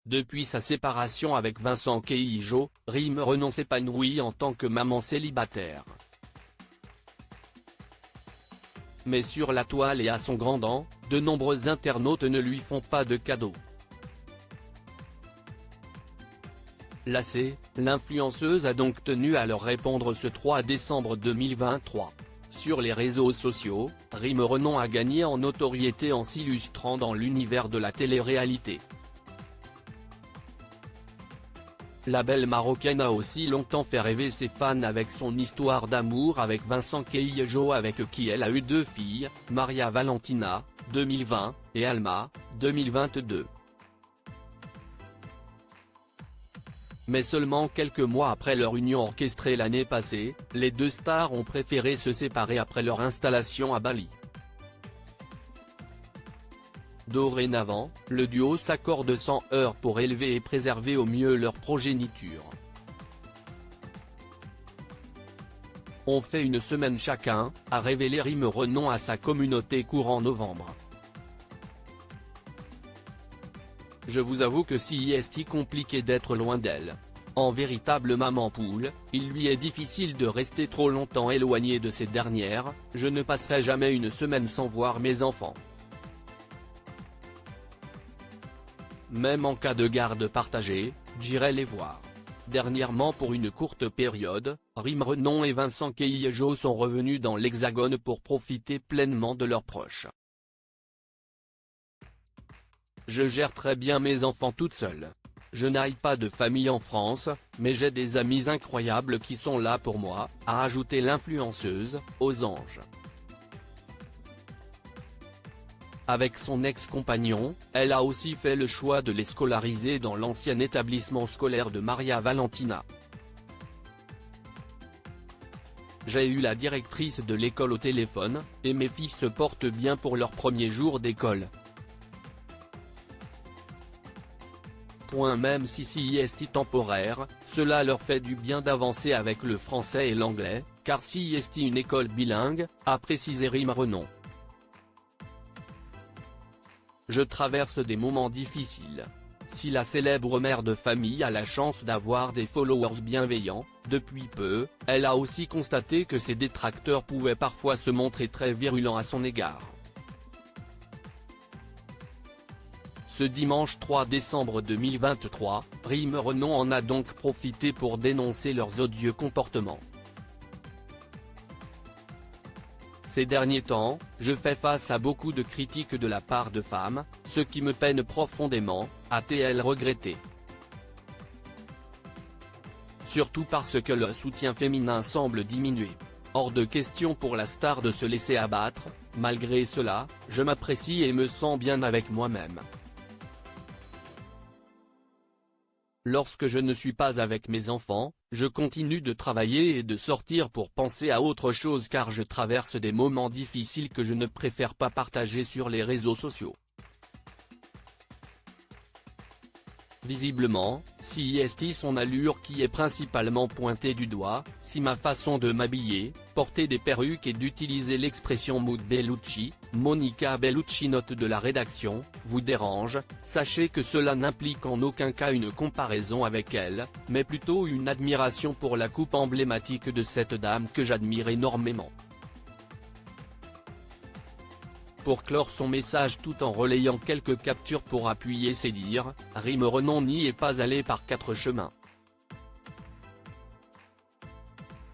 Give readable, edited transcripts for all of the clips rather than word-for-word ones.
Depuis sa séparation avec Vincent Keijo, Rime Renon s'épanouit en tant que maman célibataire. Mais sur la toile et à son grand dent, de nombreux internautes ne lui font pas de cadeaux. Lassée, l'influenceuse a donc tenu à leur répondre ce 3 décembre 2023. Sur les réseaux sociaux, Rime Renon a gagné en notoriété en s'illustrant dans l'univers de la télé-réalité. La belle Marocaine a aussi longtemps fait rêver ses fans avec son histoire d'amour avec Vincent Keijo, avec qui elle a eu 2 filles, Maria Valentina, 2020, et Alma, 2022. Mais seulement quelques mois après leur union orchestrée l'année passée, les 2 stars ont préféré se séparer après leur installation à Bali. Dorénavant, le duo s'accorde sans heurts pour élever et préserver au mieux leur progéniture. On fait une semaine chacun, a révélé Rime Renon à sa communauté courant novembre. Je vous avoue que c'est compliqué d'être loin d'elle. En véritable maman poule, il lui est difficile de rester trop longtemps éloigné de ces dernières, je ne passerai jamais une semaine sans voir mes enfants. Même en cas de garde partagée, j'irai les voir. Dernièrement, pour une courte période, Rime Renon et Vincent Keijo sont revenus dans l'Hexagone pour profiter pleinement de leurs proches. Je gère très bien mes enfants toute seule. Je n'ai pas de famille en France, mais j'ai des amis incroyables qui sont là pour moi, a ajouté l'influenceuse, aux anges. Avec son ex-compagnon, elle a aussi fait le choix de les scolariser dans l'ancien établissement scolaire de Maria Valentina. J'ai eu la directrice de l'école au téléphone, et mes filles se portent bien pour leur premier jour d'école. Même si c'est temporaire, cela leur fait du bien d'avancer avec le français et l'anglais, car c'est une école bilingue, a précisé Rime Renon. Je traverse des moments difficiles. Si la célèbre mère de famille a la chance d'avoir des followers bienveillants, depuis peu, elle a aussi constaté que ses détracteurs pouvaient parfois se montrer très virulents à son égard. Ce dimanche 3 décembre 2023, Rime Renon en a donc profité pour dénoncer leurs odieux comportements. Ces derniers temps, je fais face à beaucoup de critiques de la part de femmes, ce qui me peine profondément, a-t-elle regretté. Surtout parce que le soutien féminin semble diminuer. Hors de question pour la star de se laisser abattre, malgré cela, je m'apprécie et me sens bien avec moi-même. Lorsque je ne suis pas avec mes enfants, je continue de travailler et de sortir pour penser à autre chose car je traverse des moments difficiles que je ne préfère pas partager sur les réseaux sociaux. Visiblement, c'est son allure qui est principalement pointée du doigt, si ma façon de m'habiller, porter des perruques et d'utiliser l'expression mood Bellucci, Monica Bellucci note de la rédaction, vous dérange, sachez que cela n'implique en aucun cas une comparaison avec elle, mais plutôt une admiration pour la coupe emblématique de cette dame que j'admire énormément. Pour clore son message tout en relayant quelques captures pour appuyer ses dires, Rime Renon n'y est pas allé par 4 chemins.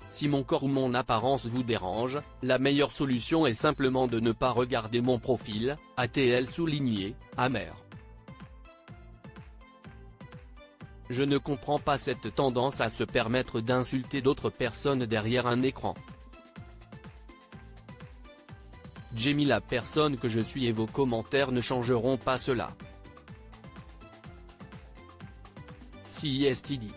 Si mon corps ou mon apparence vous dérange, la meilleure solution est simplement de ne pas regarder mon profil, a-t-elle souligné, amère. Je ne comprends pas cette tendance à se permettre d'insulter d'autres personnes derrière un écran. J'aime la personne que je suis et vos commentaires ne changeront pas cela. C'est dit.